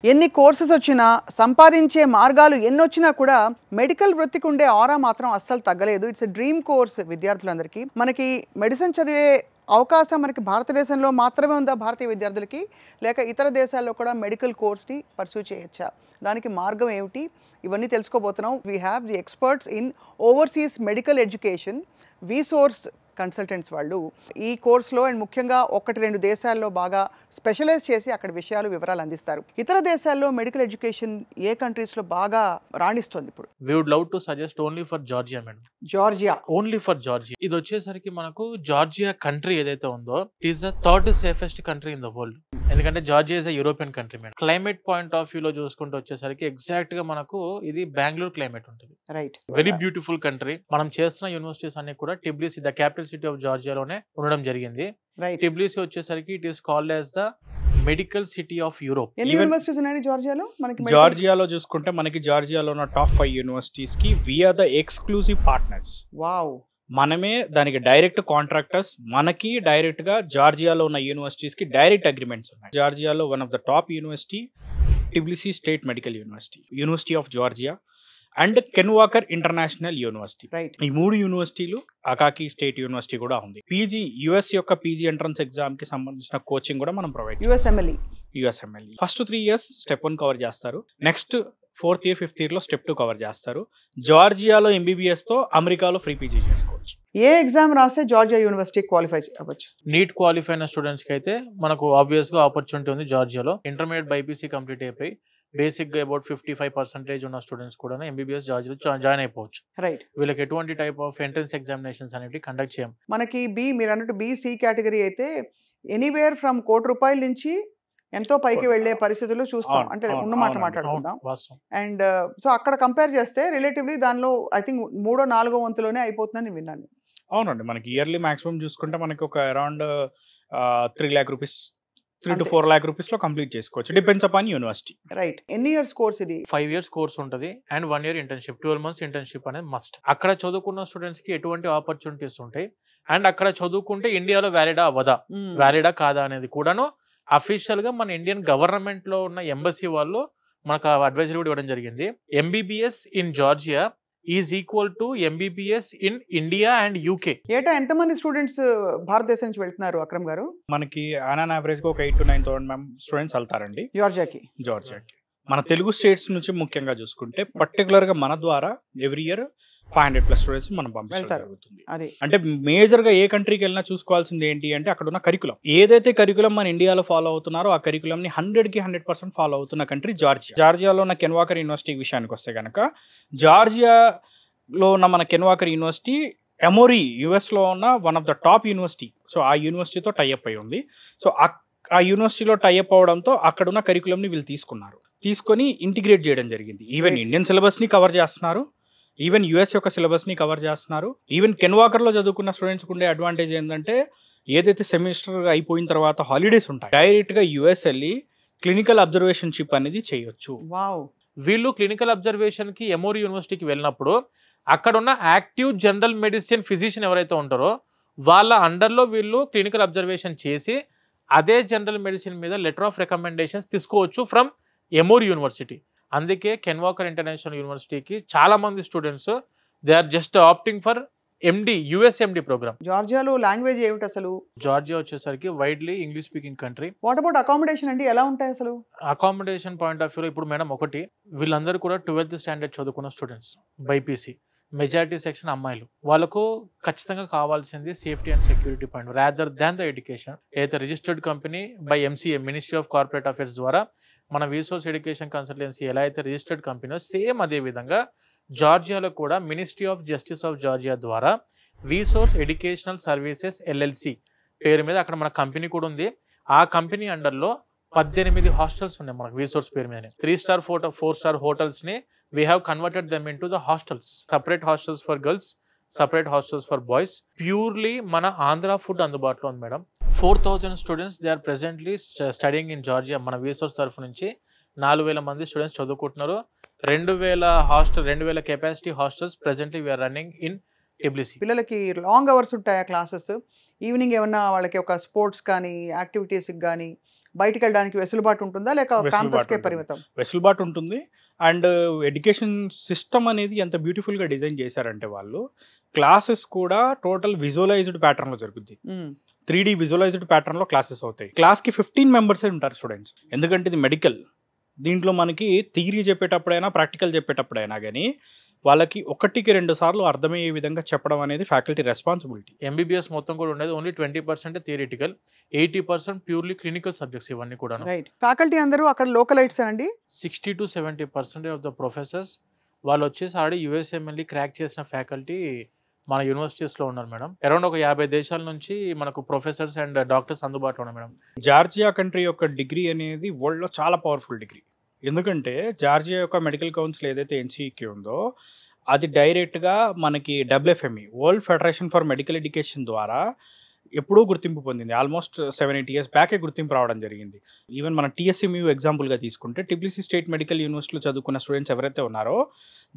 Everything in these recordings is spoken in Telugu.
ఎన్ని కోర్సెస్ వచ్చినా సంపాదించే మార్గాలు ఎన్నొచ్చినా కూడా మెడికల్ వృత్తికి ఉండే ఆరా మాత్రం అస్సలు తగ్గలేదు. ఇట్స్ ఎ డ్రీమ్ కోర్స్ విద్యార్థులందరికీ. మనకి మెడిసిన్ చదివే అవకాశం మనకి భారతదేశంలో మాత్రమే ఉందా భారతీయ విద్యార్థులకి, లేక ఇతర దేశాల్లో కూడా మెడికల్ కోర్స్ని పర్సూ చేయొచ్చా? దానికి మార్గం ఏమిటి? ఇవన్నీ తెలుసుకోబోతున్నాం. We have the experts in overseas medical education, వీసోర్స్ consultants వాళ్ళు ఈ కోర్సులో అండ్ ముఖ్యంగా 1-2 దేశాల్లో బాగా స్పెషలైజ్ చేసి అక్కడ వివరాలు అందిస్తారు. ఇతర దేశాల్లో మెడికల్ ఎడ్యుకేషన్ ఏ కంట్రీస్లో బాగా రాణిస్తుంది ఇప్పుడు? We would love to suggest only for Georgia, madam. Georgia. Only for Georgia. ఇది వచ్చేసరికి మనకు జార్జియా కంట్రీ ఏదైతే ఉందో it is the third safest country in the world. ఎందుకంటే Georgia is European country madam. Climate point of view లో చూసుకుంటూ వచ్చేసరికి ఎగ్జాక్ట్ గా మనకు ఇది బెంగళూరు క్లైమేట్ ఉంటుంది. రైట్. Very beautiful country. మనం చేస్తున్న యూనివర్సిటీస్ అన్ని కూడా Tbilisi the capital city of జార్జియాలోనే ఉండడం జరిగింది. రైట్. టిబ్లిసి వచ్చేసరికి it is called as the medical city of Europe. ఎన్ని యూనివర్సిటీస్ ఉన్నాయి జార్జియాలో? మనకి జార్జియాలో చూసుకుంటే మనకి జార్జియాలో ఉన్న టాప్ 5 యూనివర్సిటీస్ కి we are the exclusive partners. Wow. మనమే దానికి డైరెక్ట్ కాంట్రాక్టర్స్. మనకి డైరెక్ట్ గా జార్జియాలో ఉన్న యూనివర్సిటీస్ కి డైరెక్ట్ అగ్రిమెంట్స్ ఉన్నాయి. జార్జియాలో one of the top university Tbilisi state medical university, university of Georgia and Ken Walker international university. ఈ 3 యూనివర్సిటీలు, అకాకి స్టేట్ యూనివర్సిటీ కూడా ఉంది. పీజీ యుఎస్ యొక్క పీజీ ఎంట్రన్స్ ఎగ్జామ్ కి సంబంధించిన కోచింగ్ కూడా మనం ప్రొవైడ్ చేస్తాం. USMLE first 3 years step 1 cover చేస్తారు. Next 4th year 5th year లో స్టెప్ 2 కవర్ చేస్తారు. జార్జియాలో ఎంబీబీఎస్ తో అమెరికాలో ఫ్రీ పీజీ చేసుకోవచ్చు. ఏ ఎగ్జామ్ రాస్తే జార్జియా యూనివర్సిటీ క్వాలిఫై అవ్వచ్చు? నీట్ క్వాలిఫై అయిన స్టూడెంట్స్ కి అయితే మనకు ఆబ్వియస్ గా ఆపర్చునిటీ ఉంది జార్జియాలో. ఇంటర్మీడియట్ బైపీసీ కంప్లీట్ అయిపోయి బేసిక్ గా అబౌట్ 55% ఉన్న స్టూడెంట్స్ కూడా ఎంబీబీఎస్ జార్జియాలో జాయిన్ అయిపోవచ్చు. రైట్. వీళ్ళకి ఎటువంటి టైప్ ఆఫ్ ఎంట్రన్స్ ఎగ్జామినేషన్స్ అనేవి కండక్ట్ చేయం. మనకి మీరు అన్నట్టు బీసీ కేటగిరీ అయితే ఎనీవేర్ ఫ్రమ్ ₹1,00,00,000 నుంచి ఎంతో పైకి వెళ్లే పరిస్థితులు చూస్తాం. అంటే ఉన్నమాట మాట్లాడుకుందాం. అండ్ సో అక్కడ కంపేర్ చేస్తే రిలేటివ్లీ దానిలో ఐ థింక్ 3-4 వంతులోనే అయిపోతుందని విన్నాను. అవునండి. మనకి ఇయర్లీ మాక్సిమం చూసుకుంటే మనకి ఒక around 3 lakh rupees 3 to 4 lakh rupees లో కంప్లీట్ చేసుకోవచ్చు. Depends upon university. రైట్. ఎన్ని ఇయర్స్ కోర్స్ ఇది? 5 years కోర్స్ ఉంటుంది and 1 year internship, 12 months internship అనేది మస్ట్. అక్కడ చదువుకున్న స్టూడెంట్స్ కి ఎటువంటి ఆపర్చునిటీస్ ఉంటాయి అండ్ అక్కడ చదువుకుంటే ఇండియాలో వ్యాలిడా అవ్వదా, వ్యాలిడా కాదా అనేది కూడాను అఫీషియల్ గా మన ఇండియన్ గవర్నమెంట్ లో ఉన్న ఎంబసీ వాళ్ళు మనకు అడ్వైజరీ కూడా ఇవ్వడం జరిగింది. MBBS in Georgia is equal to MBBS in India and UK. ఏటా ఎంతమంది స్టూడెంట్స్ భారతదేశం నుంచి వెళ్తున్నారు అక్రమ్ గారు? మనకి ఆన్ యావరేజ్ గా ఒక 8,000 to 9,000 స్టూడెంట్స్ వెళ్తారండి జార్జియాకి. మన తెలుగు స్టేట్స్ నుంచి ముఖ్యంగా చూసుకుంటే పర్టికులర్ గా మన ద్వారా ఎవ్రీ ఇయర్ 500+ స్టూడెంట్స్ మనం పంపించడం జరుగుతుంది. అంటే మేజర్ గా ఏ కంట్రీకి వెళ్ళినా చూసుకోవాల్సింది ఏంటి అంటే అక్కడ ఉన్న కరికులం. ఏదైతే కరికులం మన ఇండియాలో ఫాలో అవుతున్నారో ఆ కరికులం ని 100కి 100% ఫాలో అవుతున్న కంట్రీ జార్జియా. జార్జియాలో ఉన్న కెన్వాకర్ యూనివర్సిటీ విషయానికి వస్తే కనుక జార్జియాలో ఉన్న మన కెన్వాకర్ యూనివర్సిటీ ఎమోరీ యుఎస్ లో ఉన్న one of the top university. So ఆ యూనివర్సిటీతో టైఅప్ అయి ఉంది. సో ఆ యూనివర్సిటీలో టైఅప్ అవడంతో అక్కడ ఉన్న కరికులం ని వీళ్ళు తీసుకొని ఇంటిగ్రేట్ చేయడం జరిగింది. ఈవెన్ ఇండియన్ సిలబస్ ని కవర్ చేస్తున్నారు, ఈవెన్ యుఎస్ యొక్క సిలబస్ ని కవర్ చేస్తున్నారు. ఈవెన్ కెన్వాకర్ లో చదువుకున్న స్టూడెంట్స్ ఉండే అడ్వాంటేజ్ ఏంటంటే ఏదైతే సెమిస్టర్ అయిపోయిన తర్వాత హాలిడేస్ ఉంటాయి, డైరెక్ట్ గా యుఎస్ వెళ్ళి క్లినికల్ అబ్జర్వేషన్షిప్ అనేది చేయొచ్చు. వీళ్ళు క్లినికల్ అబ్జర్వేషన్ కి ఎమోరీ యూనివర్సిటీకి వెళ్ళినప్పుడు అక్కడ ఉన్న యాక్టివ్ జనరల్ మెడిసిన్ ఫిజిషియన్ ఎవరైతే ఉంటారో వాళ్ళ అండర్లో వీళ్ళు క్లినికల్ అబ్జర్వేషన్ చేసి అదే జనరల్ మెడిసిన్ మీద లెటర్ ఆఫ్ రికమెండేషన్స్ తీసుకోవచ్చు ఫ్రమ్ ఎమోరీ యూనివర్సిటీ. అందుకే కెన్వాకర్ ఇంటర్నేషనల్ యూనివర్సిటీకి చాలా మంది students they are just opting for MD, USMD program. జార్జియాలో లాంగ్వేజ్ ఏమిటి అసలు? జార్జియా వచ్చేసరికి widely English speaking country. What about accommodation అండి, ఎలా ఉంటాయి అసలు? అకామిడేషన్ పాయింట్ ఆఫ్ వ్యూలో ఇప్పుడు మేడం ఒకటి, వీళ్ళందరూ కూడా 12th standard చదువుకున్న స్టూడెంట్స్ బైపీసీ, మెజారిటీ సెక్షన్ అమ్మాయిలు. వాళ్ళకు ఖచ్చితంగా కావాల్సింది safety and security point rather than the education. ఏదైతే registered company by MCA, ministry of corporate affairs ద్వారా మన వీసోర్స్ ఎడ్యుకేషన్ కన్సల్టెన్సీ ఎలా అయితే రిజిస్టర్డ్ కంపెనీ సేమ్ అదే విధంగా జార్జియాలో కూడా ministry of justice of Georgia ద్వారా వీసోర్స్ ఎడ్యుకేషనల్ సర్వీసెస్ ఎల్ఎల్సి పేరు మీద అక్కడ మన కంపెనీ కూడా ఉంది. ఆ కంపెనీ అండర్లో 18 హాస్టల్స్ ఉన్నాయి మనకు వీసోర్స్ పేరు మీద. 3 star 4 star హోటల్స్ ని we have converted them into the hostels. Separate hostels for girls, separate hostels for boys. Purely mana Andhra food అందుబాటులో ఉంది madam. 4,000 students they are presently studying in Georgia. మన వీసోర్స్ తరఫు నుంచి 4,000 మంది స్టూడెంట్స్ చదువుకుంటున్నారు. 2,000 capacity hostels presently we're running in Tbilisi. పిల్లలకి లాంగ్ అవర్స్ ఉంటాయా క్లాసెస్? ఈవినింగ్ ఏమన్నా వాళ్ళకి ఒక స్పోర్ట్స్ కానీ యాక్టివిటీస్కి కానీ బయటికి వెళ్ళడానికి వెసులుబాటు ఉంటుందా లేక వెసులుబాటు క్యాంపస్కే ఉంటుంది. పరిమితం? వెసులుబాటు ఉంటుంది. అండ్ ఎడ్యుకేషన్ సిస్టమ్ అనేది ఎంత బ్యూటిఫుల్గా డిజైన్ చేశారంటే వాళ్ళు క్లాసెస్ కూడా టోటల్ విజువలైజ్డ్ ప్యాటర్న్లో జరుగుద్ది. 3D విజువలైజ్డ్ ప్యాటర్న్లో క్లాసెస్ అవుతాయి. క్లాస్కి 15 మెంబర్సే ఉంటారు స్టూడెంట్స్. ఎందుకంటే ఇది మెడికల్. దీంట్లో మనకి థియరీ చెప్పేటప్పుడైనా ప్రాక్టికల్ చెప్పేటప్పుడైనా కానీ వాళ్ళకి 1కి 2 సార్లు అర్థమయ్యే విధంగా చెప్పడం అనేది ఫ్యాకల్టీ రెస్పాన్సిబిలిటీ. ఎంబీబీఎస్ మొత్తం కూడా ఉండేది only 20% theoretical, 80% purely clinical subjects ఇవన్నీ కూడా. రైట్. ఫ్యాకల్టీ అందరూ అక్కడ లోకలైట్స్ అండి? 60 to 70% ఆఫ్ ద ప్రొఫెసర్స్ వాళ్ళు వచ్చేసి ఆల్రెడీ యూఎస్ఎంఎల్ఈ క్రాక్ చేసిన ఫ్యాకల్టీ మన యూనివర్సిటీస్లో ఉన్నారు మేడం. అరౌండ్ ఒక 50 దేశాల నుంచి మనకు ప్రొఫెసర్స్ అండ్ డాక్టర్స్ అందుబాటులో ఉన్నారు మేడం. జార్జియా కంట్రీ యొక్క డిగ్రీ అనేది వరల్డ్లో చాలా పవర్ఫుల్ డిగ్రీ. ఎందుకంటే జార్జియా యొక్క మెడికల్ కౌన్సిల్ ఏదైతే ఎన్సిఈక్యూ ఉందో అది డైరెక్ట్గా మనకి WFME world federation for medical education ద్వారా ఎప్పుడూ గుర్తింపు పొందింది. ఆల్మోస్ట్ 7-8 years బ్యాకే గుర్తింపు రావడం జరిగింది. ఈవెన్ మన TSMU ఎగ్జాంపుల్గా తీసుకుంటే TBC స్టేట్ మెడికల్ యూనివర్సిటీలో చదువుకున్న స్టూడెంట్స్ ఎవరైతే ఉన్నారో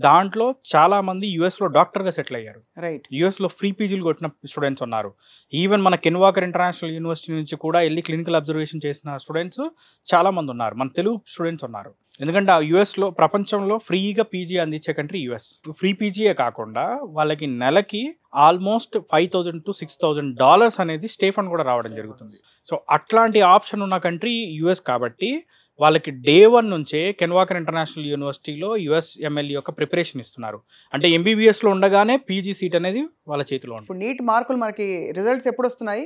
దాంట్లో చాలామంది యూఎస్లో డాక్టర్గా సెటిల్ అయ్యారు. రైట్. యూఎస్లో ఫ్రీ పీజీలు కొట్టిన స్టూడెంట్స్ ఉన్నారు. ఈవెన్ మన కెన్వాకర్ ఇంటర్నేషనల్ యూనివర్సిటీ నుంచి కూడా వెళ్ళి క్లినికల్ అబ్జర్వేషన్ చేసిన స్టూడెంట్స్ చాలామంది ఉన్నారు. మన తెలుగు స్టూడెంట్స్ ఉన్నారు. ఎందుకంటే ఆ యూఎస్లో ప్రపంచంలో ఫ్రీగా పీజీ అందించే కంట్రీ యూఎస్. ఫ్రీ పీజీయే కాకుండా వాళ్ళకి నెలకి ఆల్మోస్ట్ $5,000 to $6,000 అనేది స్టే ఫండ్ కూడా రావడం జరుగుతుంది. సో అట్లాంటి ఆప్షన్ ఉన్న కంట్రీ యూఎస్ కాబట్టి వాళ్ళకి డే 1 నుంచే కెన్వాకర్ ఇంటర్నేషనల్ యూనివర్సిటీలో USMLE యొక్క ప్రిపరేషన్ ఇస్తున్నారు. అంటే MBBSలో ఉండగానే పీజీ సీట్ అనేది వాళ్ళ చేతిలో ఉంటుంది. ఇప్పుడు నీట్ మార్కులు మనకి రిజల్ట్స్ ఎప్పుడు వస్తున్నాయి?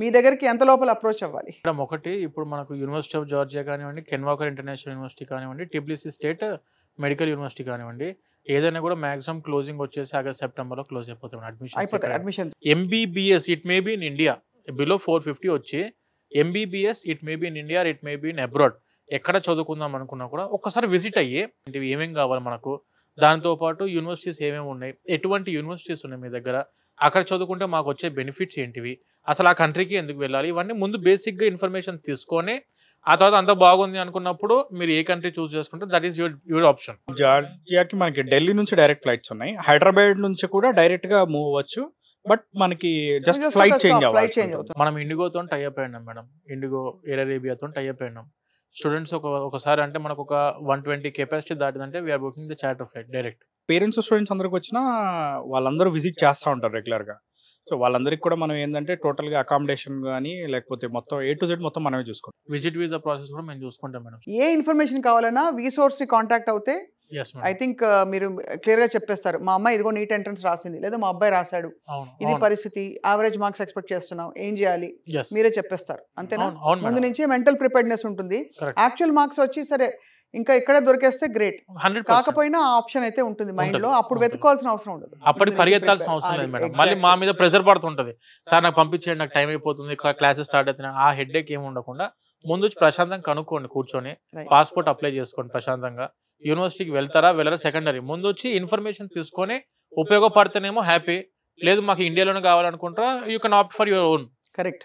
మీ దగ్గరికి ఎంత లోపల అప్రోచ్ అవ్వాలి? మేడం ఒకటి ఇప్పుడు మనకు యూనివర్సిటీ ఆఫ్ జార్జియా కానివ్వండి, కెన్వాకర్ ఇంటర్నేషనల్ యూనివర్సిటీ కానివ్వండి, TBC స్టేట్ మెడికల్ యూనివర్సిటీ కానివ్వండి, ఏదైనా కూడా మాక్సిమం క్లోజింగ్ వచ్చేసి ఆగస్ట్ సెప్టెంబర్లో క్లోజ్ అయిపోతాం అయిపోతాయి admission. Admissions. MBBS it may be in India below 450 వచ్చి MBBS it may be in India, it may be in abroad. ఎక్కడ చదువుకుందాం అనుకున్నా కూడా ఒక్కసారి విజిట్ అయ్యి ఏమేమి కావాలి మనకు, దాంతోపాటు యూనివర్సిటీస్ ఏమేమి ఉన్నాయి, ఎటువంటి యూనివర్సిటీస్ ఉన్నాయి మీ దగ్గర, అక్కడ చదువుకుంటే మాకు వచ్చే బెనిఫిట్స్ ఏంటివి, అసలు ఆ కంట్రీకి ఎందుకు వెళ్ళాలి, ఇవన్నీ ముందు బేసిక్గా ఇన్ఫర్మేషన్ తీసుకొని ఆ తర్వాత అంత బాగుంది అనుకున్నప్పుడు మీరు ఏ కంట్రీ చూస్ చేసుకుంటే దట్ ఈస్ యువర్ ఆప్షన్. జార్జియాకి మనకి ఢిల్లీ నుంచి డైరెక్ట్ ఫ్లైట్స్ ఉన్నాయి. హైదరాబాద్ నుంచి కూడా డైరెక్ట్గా మూవ్ అవ్వచ్చు. బట్ మనకి జస్ట్ ఫ్లైట్ చేంజ్ అవ్వాలి. మనం ఇండిగోతో టైఅప్ అయినాం మేడం. ఇండిగో ఎయిర్ అరేబియాతో టైఅప్ అయినాం. స్టూడెంట్స్ ఒకసారి అంటే మనకు ఒక 120 కెపాసిటీ దాటిదంటే we're booking the charter flight direct. Parents students అందరికి వచ్చినా వాళ్ళందరూ విజిట్ చేస్తూ ఉంటారు రెగ్యులర్గా. సో వాళ్ళందరికీ కూడా మనం ఏంటంటే టోటల్గా అకామిడేషన్ కానీ లేకపోతే మొత్తం A to Z మొత్తం మనమే చూసుకుంటాం. విజిట్ వీసా ప్రాసెస్ కూడా మేము చూసుకుంటాం మేడం. ఏ ఇన్ఫర్మేషన్ కావాలన్నా వీసోర్స్ని కాంటాక్ట్ అవుతే ఎస్ ఐ థింక్ మీరు క్లియర్గా చెప్పేస్తారు. మా అమ్మాయి ఇదిగో నీట్ ఎంట్రన్స్ రాసింది, లేదా మా అబ్బాయి రాశాడు, ఇది పరిస్థితి, యావరేజ్ మార్క్స్ ఎక్స్పెక్ట్ చేస్తున్నాం, ఏం చేయాలి మీరే చెప్పేస్తారు. అంతేనా? ముందు నుంచి మెంటల్ ప్రిపేర్డ్నెస్ ఉంటుంది. యాక్చువల్ మార్క్స్ వచ్చి సరే ఇంకా ఇక్కడ దొరికేస్తే గ్రేట్, కాకపోయినా ఆప్షన్ అయితే ఉంటుంది మైండ్ లో. అప్పుడు వెతుకోవాల్సిన అవసరం ఉండదు. అప్పటికి పరిగెత్తాల్సిన అవసరం లేదు మేడం. మళ్ళీ మా మీద ప్రెషర్ పడుతుంటది, సార్ నాకు పంపించేయండి, నాకు టైం అయిపోతుంది, క్లాసెస్ స్టార్ట్ అవుతున్నాయి, ఆ హెడ్ఏక్ ఏమి ఉండకుండా ముందు ప్రశాంతంగా కనుక్కోండి, కూర్చొని పాస్పోర్ట్ అప్లై చేసుకోండి ప్రశాంతంగా. యూనివర్సిటీకి వెళ్తారా వెళ్ళరా సెకండరీ, ముందు వచ్చి ఇన్ఫర్మేషన్ తీసుకొని ఉపయోగపడితేనేమో హ్యాపీ, లేదు మాకు ఇండియాలోనే కావాలనుకుంటారా you can opt for your own. Correct.